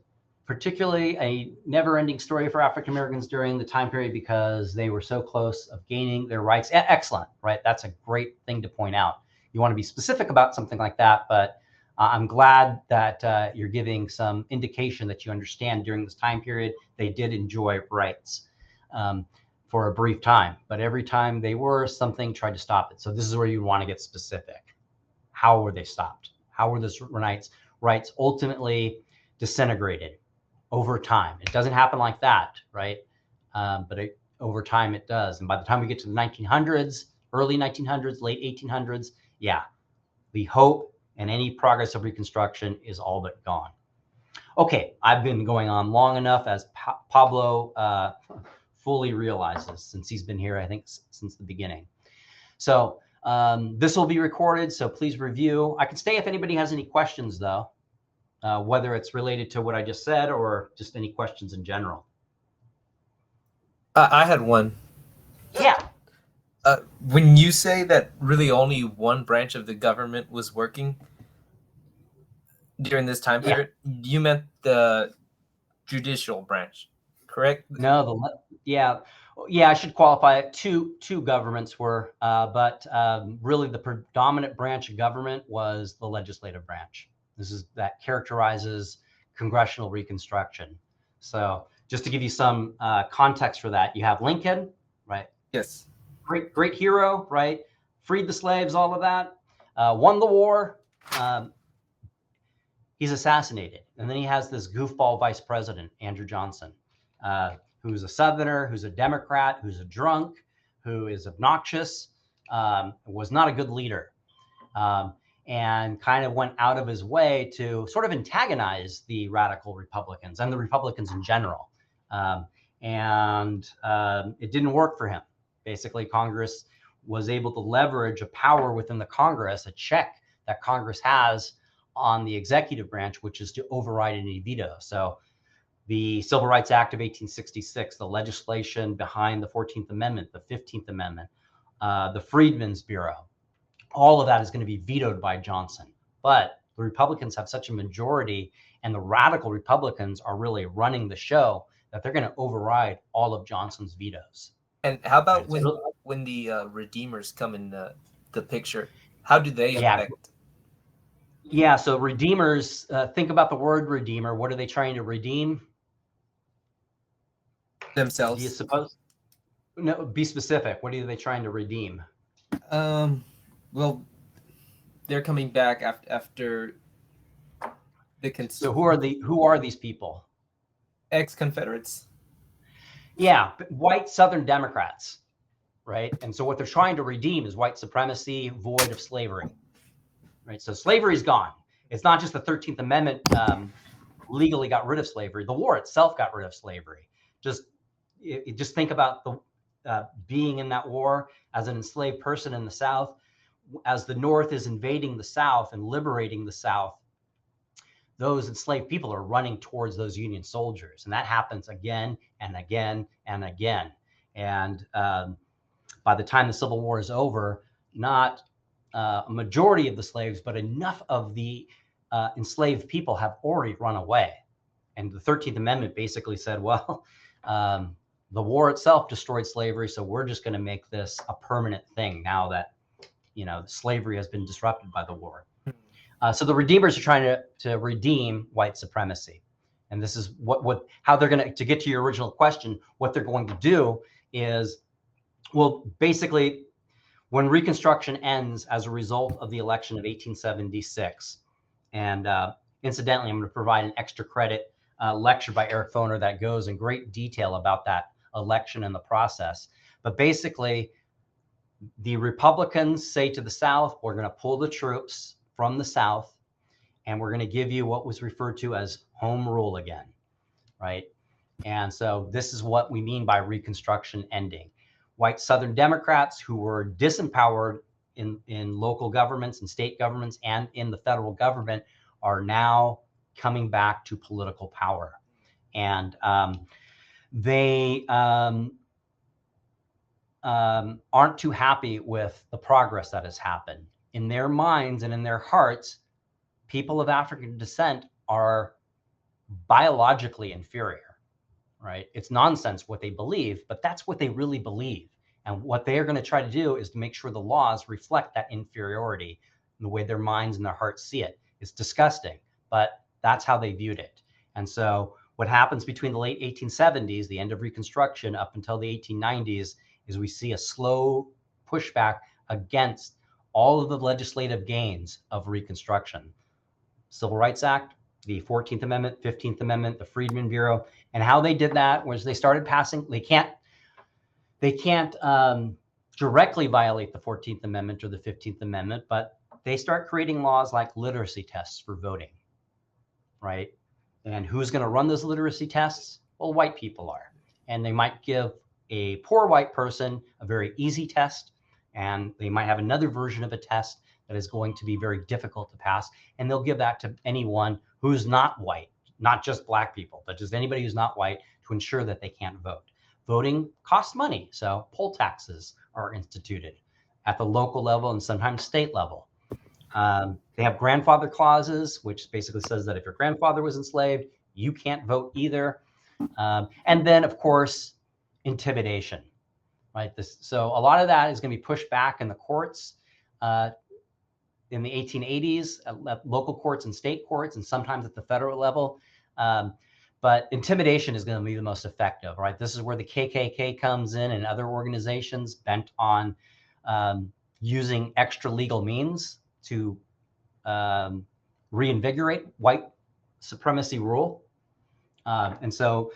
[SPEAKER 1] particularly a never-ending story for African Americans during the time period because they were so close of gaining their rights. Excellent, right? That's a great thing to point out. You want to be specific about something like that, but I'm glad that you're giving some indication that you understand during this time period, they did enjoy rights for a brief time, but every time they were, something tried to stop it. So this is where you want to get specific. How were they stopped? How were those rights ultimately disintegrated over time? It doesn't happen like that, right? But over time it does. And by the time we get to the 1900s, early 1900s, late 1800s, yeah, the hope and any progress of Reconstruction is all but gone. Okay, I've been going on long enough, as Pablo fully realizes, since he's been here, I think, since the beginning. So this will be recorded, so please review. I can stay if anybody has any questions, though, whether it's related to what I just said or just any questions in general.
[SPEAKER 2] I had one.
[SPEAKER 1] Yeah.
[SPEAKER 2] When you say that really only one branch of the government was working during this time period, you meant the judicial branch, correct?
[SPEAKER 1] No, yeah, I should qualify it. Two governments were, but really the predominant branch of government was the legislative branch. That characterizes congressional Reconstruction. So just to give you some context for that, you have Lincoln, right?
[SPEAKER 2] Yes.
[SPEAKER 1] Great hero, right? Freed the slaves, all of that. Won the war. He's assassinated. And then he has this goofball vice president, Andrew Johnson, who's a Southerner, who's a Democrat, who's a drunk, who is obnoxious, was not a good leader, and kind of went out of his way to sort of antagonize the radical Republicans and the Republicans in general. And it didn't work for him. Basically, Congress was able to leverage a power within the Congress, a check that Congress has on the executive branch, which is to override any veto. So the Civil Rights Act of 1866, the legislation behind the 14th Amendment, the 15th Amendment, the Freedmen's Bureau, all of that is going to be vetoed by Johnson. But the Republicans have such a majority, and the radical Republicans are really running the show, that they're going to override all of Johnson's vetoes.
[SPEAKER 2] And how about
[SPEAKER 1] Right? So,
[SPEAKER 2] when the Redeemers come in the picture? How do they
[SPEAKER 1] yeah,
[SPEAKER 2] affect
[SPEAKER 1] yeah. So redeemers, think about the word redeemer. What are they trying to redeem? Do you
[SPEAKER 2] themselves?
[SPEAKER 1] suppose? No, be specific. What are they trying to redeem?
[SPEAKER 2] Well, they're coming back after
[SPEAKER 1] So who are these people?
[SPEAKER 2] ex-Confederates.
[SPEAKER 1] Yeah, white Southern Democrats, right? And so what they're trying to redeem is white supremacy, void of slavery, right? So slavery's gone. It's not just the 13th Amendment legally got rid of slavery. The war itself got rid of slavery. Just think about the being in that war as an enslaved person in the South. As the North is invading the South and liberating the South, those enslaved people are running towards those Union soldiers. And that happens again and again and again. And by the time the Civil War is over, not a majority of the slaves, but enough of the enslaved people have already run away. And the 13th Amendment basically said, well, the war itself destroyed slavery, so we're just going to make this a permanent thing now that, slavery has been disrupted by the war. So the redeemers are trying to redeem white supremacy. And this is how they're going to get to your original question, what they're going to do is, well, basically, when Reconstruction ends as a result of the election of 1876, and incidentally, I'm going to provide an extra credit lecture by Eric Foner that goes in great detail about that election and the process. But basically, the Republicans say to the South, we're going to pull the troops from the South, and we're going to give you what was referred to as home rule again, right? And so this is what we mean by Reconstruction ending. White Southern Democrats who were disempowered in local governments and state governments and in the federal government are now coming back to political power. And they aren't too happy with the progress that has happened. In their minds and in their hearts, people of African descent are biologically inferior, right? It's nonsense what they believe, but that's what they really believe. And what they are going to try to do is to make sure the laws reflect that inferiority in the way their minds and their hearts see it. It's disgusting, but that's how they viewed it. And so what happens between the late 1870s, the end of Reconstruction, up until the 1890s, is we see a slow pushback against all of the legislative gains of Reconstruction. Civil Rights Act, the 14th Amendment, 15th Amendment, the Freedmen Bureau. And how they did that was they started passing, they can't directly violate the 14th Amendment or the 15th Amendment, but they start creating laws like literacy tests for voting, right? And who's going to run those literacy tests? Well, white people are. And they might give a poor white person a very easy test, and they might have another version of a test that is going to be very difficult to pass. And they'll give that to anyone who's not white, not just black people, but just anybody who's not white, to ensure that they can't vote. Voting costs money, so poll taxes are instituted at the local level and sometimes state level. They have grandfather clauses, which basically says that if your grandfather was enslaved, you can't vote either. And then, of course, intimidation, right? So a lot of that is going to be pushed back in the courts in the 1880s, at local courts and state courts, and sometimes at the federal level. But intimidation is going to be the most effective, right? This is where the KKK comes in and other organizations bent on using extra legal means to reinvigorate white supremacy rule. And so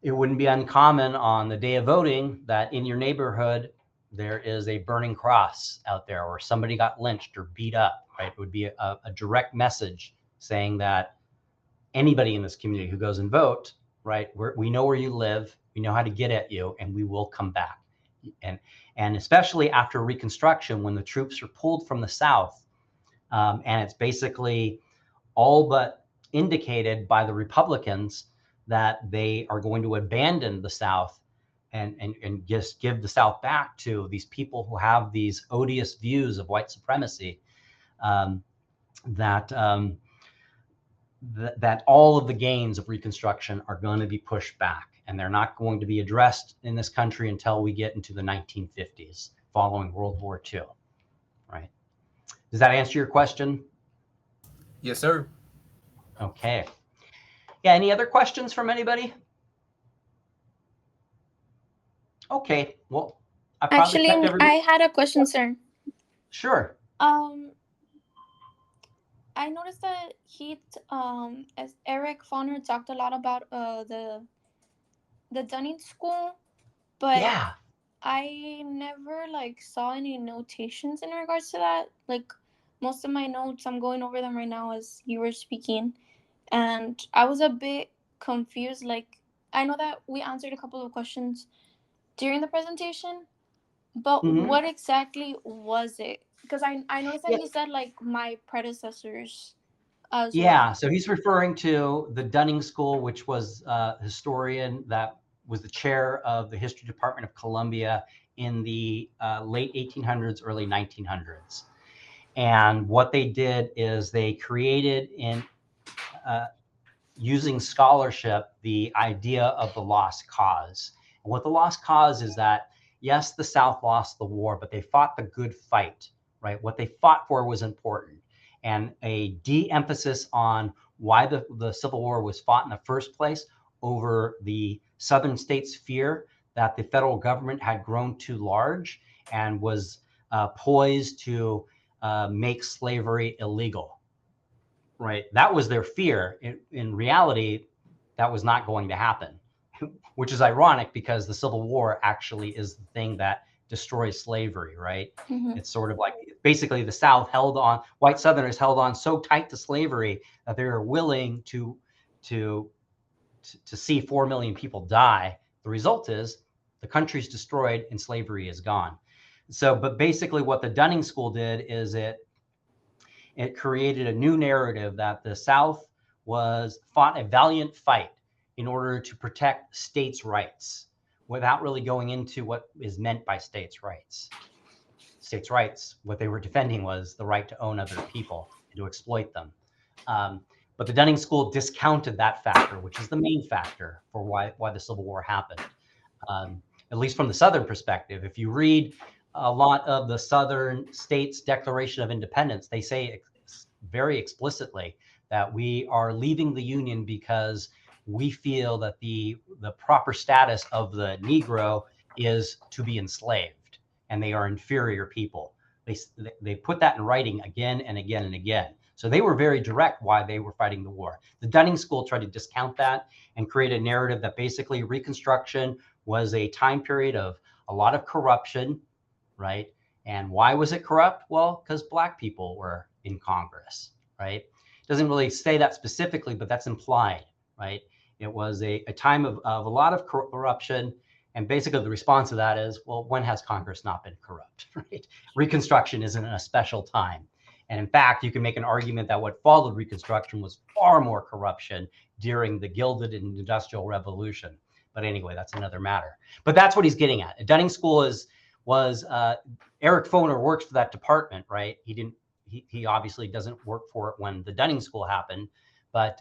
[SPEAKER 1] it wouldn't be uncommon on the day of voting that in your neighborhood, there is a burning cross out there, or somebody got lynched or beat up, right? It would be a direct message saying that anybody in this community who goes and vote, right? We know where you live, we know how to get at you, and we will come back. And especially after Reconstruction, when the troops are pulled from the South, and it's basically all but indicated by the Republicans that they are going to abandon the South, and just give the South back to these people who have these odious views of white supremacy, um, that that all of the gains of Reconstruction are going to be pushed back, and they're not going to be addressed in this country until we get into the 1950s, following World War II. Right? Does that answer your question?
[SPEAKER 2] Yes, sir.
[SPEAKER 1] Okay. Yeah. Any other questions from anybody? Okay. Well, I probably kept
[SPEAKER 3] Actually, I
[SPEAKER 1] everybody.
[SPEAKER 3] had a question, sir.
[SPEAKER 1] Sure.
[SPEAKER 3] Um, I noticed that as Eric Foner talked a lot about the Dunning School, but
[SPEAKER 1] Yeah.
[SPEAKER 3] I never like saw any notations in regards to that. Like most of my notes, I'm going over them right now as you were speaking, and I was a bit confused. Like I know that we answered a couple of questions during the presentation, but
[SPEAKER 1] Mm-hmm.
[SPEAKER 3] what exactly was it? Because I noticed that
[SPEAKER 1] Yeah.
[SPEAKER 3] he said like my predecessors as well.
[SPEAKER 1] Yeah. So he's referring to the Dunning School, which was a historian that was the chair of the History Department of Columbia in the late 1800s, early 1900s. And what they did is they created uh, using scholarship the idea of the lost cause. And what the lost cause is that, yes, the South lost the war, but they fought the good fight, right? What they fought for was important. And a de-emphasis on why the Civil War was fought in the first place over the Southern states' fear that the federal government had grown too large and was poised to make slavery illegal. Right. That was their fear. In reality, that was not going to happen, which is ironic because the Civil War actually is the thing that destroys slavery, right?
[SPEAKER 3] Mm-hmm.
[SPEAKER 1] It's sort of like basically the South white Southerners held on so tight to slavery that they were willing to see 4 million people die. The result is the country's destroyed and slavery is gone. So, but basically what the Dunning School did is it created a new narrative that the South fought a valiant fight in order to protect states' rights without really going into what is meant by states' rights. States' rights, what they were defending was the right to own other people and to exploit them. But the Dunning School discounted that factor, which is the main factor for why the Civil War happened. At least from the Southern perspective, if you read a lot of the Southern states' Declaration of Independence, they say very explicitly that we are leaving the Union because we feel that the proper status of the Negro is to be enslaved, and they are inferior people. They put that in writing again and again and again. So they were very direct why they were fighting the war. The Dunning School tried to discount that and create a narrative that basically Reconstruction was a time period of a lot of corruption, right? And why was it corrupt? Well, because Black people were in Congress, right? It doesn't really say that specifically, but that's implied, right? It was a time of a lot of corruption. And basically the response to that is, well, when has Congress not been corrupt, right? Reconstruction isn't a special time. And in fact, you can make an argument that what followed Reconstruction was far more corruption during the Gilded and Industrial Revolution. But anyway, that's another matter. But that's what he's getting at. Dunning School was Eric Foner works for that department, right? He obviously doesn't work for it when the Dunning School happened, but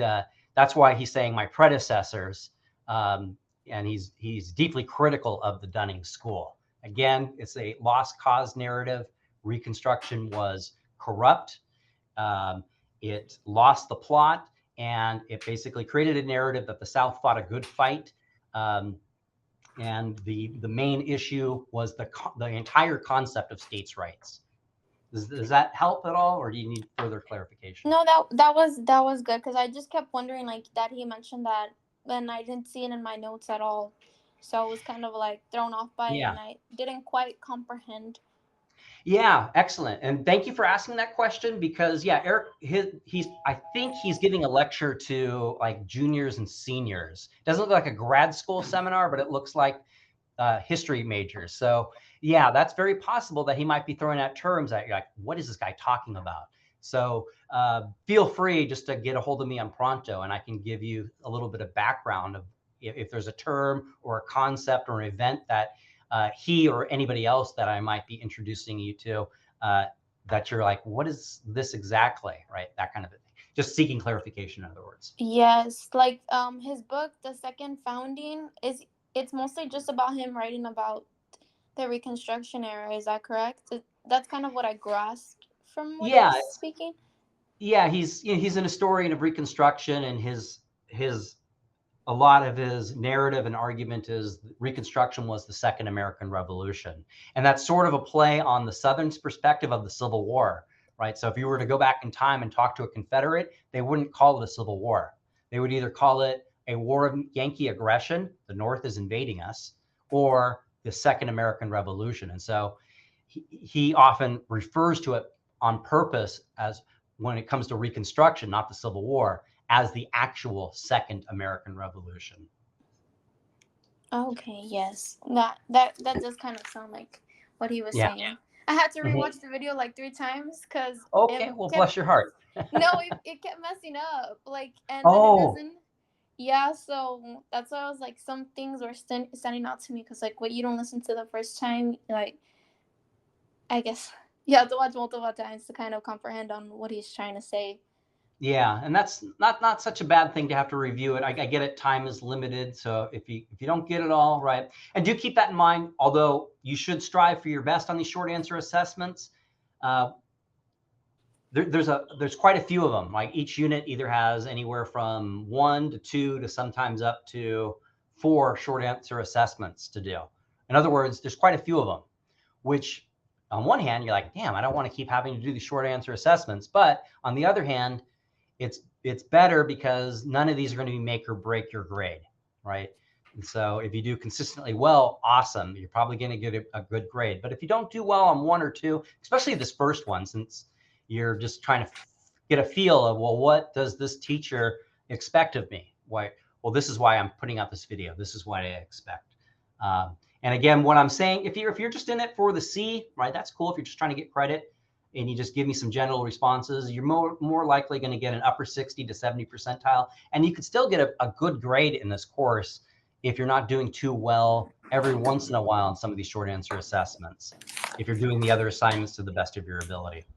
[SPEAKER 1] that's why he's saying my predecessors, and he's deeply critical of the Dunning School. Again, it's a lost cause narrative. Reconstruction was corrupt. It lost the plot, and it basically created a narrative that the South fought a good fight. And the main issue was the entire concept of states' rights. Does that help at all, or do you need further clarification?
[SPEAKER 3] No, that was good because I just kept wondering like that he mentioned that, and I didn't see it in my notes at all, so I was kind of like thrown off by it,
[SPEAKER 1] Yeah.
[SPEAKER 3] and I didn't quite comprehend.
[SPEAKER 1] Yeah, excellent. And thank you for asking that question because yeah, Eric, I think he's giving a lecture to like juniors and seniors. It doesn't look like a grad school seminar, but it looks like history majors. So yeah, that's very possible that he might be throwing out terms that you're like, what is this guy talking about? So feel free just to get a hold of me on Pronto, and I can give you a little bit of background if there's a term or a concept or an event that he or anybody else that I might be introducing you to, that you're like, what is this exactly, right? That kind of thing. Just seeking clarification, in other words.
[SPEAKER 3] Yes, like his book, The Second Founding, it's mostly just about him writing about the Reconstruction era. Is that correct? That's kind of what I grasped from what he
[SPEAKER 1] Yeah,
[SPEAKER 3] was speaking.
[SPEAKER 1] yeah, he's an historian of Reconstruction, and his a lot of his narrative and argument is Reconstruction was the Second American Revolution. And that's sort of a play on the Southern's perspective of the Civil War, right? So if you were to go back in time and talk to a Confederate, they wouldn't call it a Civil War. They would either call it a war of Yankee aggression, the North is invading us, or the Second American Revolution. And so he often refers to it on purpose as, when it comes to Reconstruction, not the Civil War, as the actual Second American Revolution.
[SPEAKER 3] Okay, yes. That does kind of sound like what he was saying. I had to rewatch the video like 3 times because
[SPEAKER 1] okay, well, bless your heart.
[SPEAKER 3] No, it kept messing up. Like, and then it doesn't. Yeah, so that's why I was like, some things were standing out to me because like what you don't listen to the first time, like, I guess you have to watch multiple times to kind of comprehend on what he's trying to say.
[SPEAKER 1] Yeah, and that's not such a bad thing to have to review it. I get it, time is limited, so if you don't get it all right, and do keep that in mind. Although you should strive for your best on these short answer assessments, there's quite a few of them. Like each unit either has anywhere from 1 to 2 to sometimes up to 4 short answer assessments to do. In other words, there's quite a few of them, which on one hand you're like, damn, I don't want to keep having to do these short answer assessments, but on the other hand, it's better because none of these are going to be make or break your grade, right? And so if you do consistently well, awesome, you're probably going to get a good grade. But if you don't do well on 1 or 2, especially this first one, since you're just trying to get a feel of, well, what does this teacher expect of me? Why? Well, this is why I'm putting out this video. This is what I expect. And again, what I'm saying, if you're just in it for the C, right, that's cool. If you're just trying to get credit and you just give me some general responses, you're more likely going to get an upper 60 to 70 percentile. And you could still get a good grade in this course if you're not doing too well every once in a while on some of these short answer assessments, if you're doing the other assignments to the best of your ability.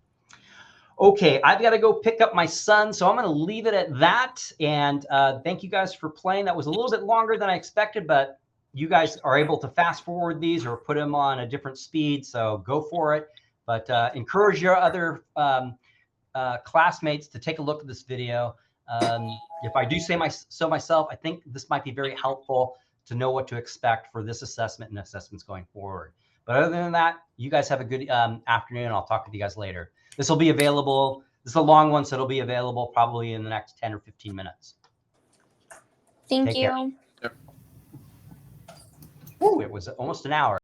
[SPEAKER 1] Okay, I've got to go pick up my son, so I'm going to leave it at that. And thank you guys for playing. That was a little bit longer than I expected, but you guys are able to fast forward these or put them on a different speed, so go for it. But encourage your other classmates to take a look at this video. If I do say so myself, I think this might be very helpful to know what to expect for this assessment and assessments going forward. But other than that, you guys have a good afternoon. I'll talk with you guys later. This will be available. This is a long one, so it'll be available probably in the next 10 or 15 minutes.
[SPEAKER 3] Thank
[SPEAKER 1] Take
[SPEAKER 3] you.
[SPEAKER 1] care. Ooh, it was almost an hour.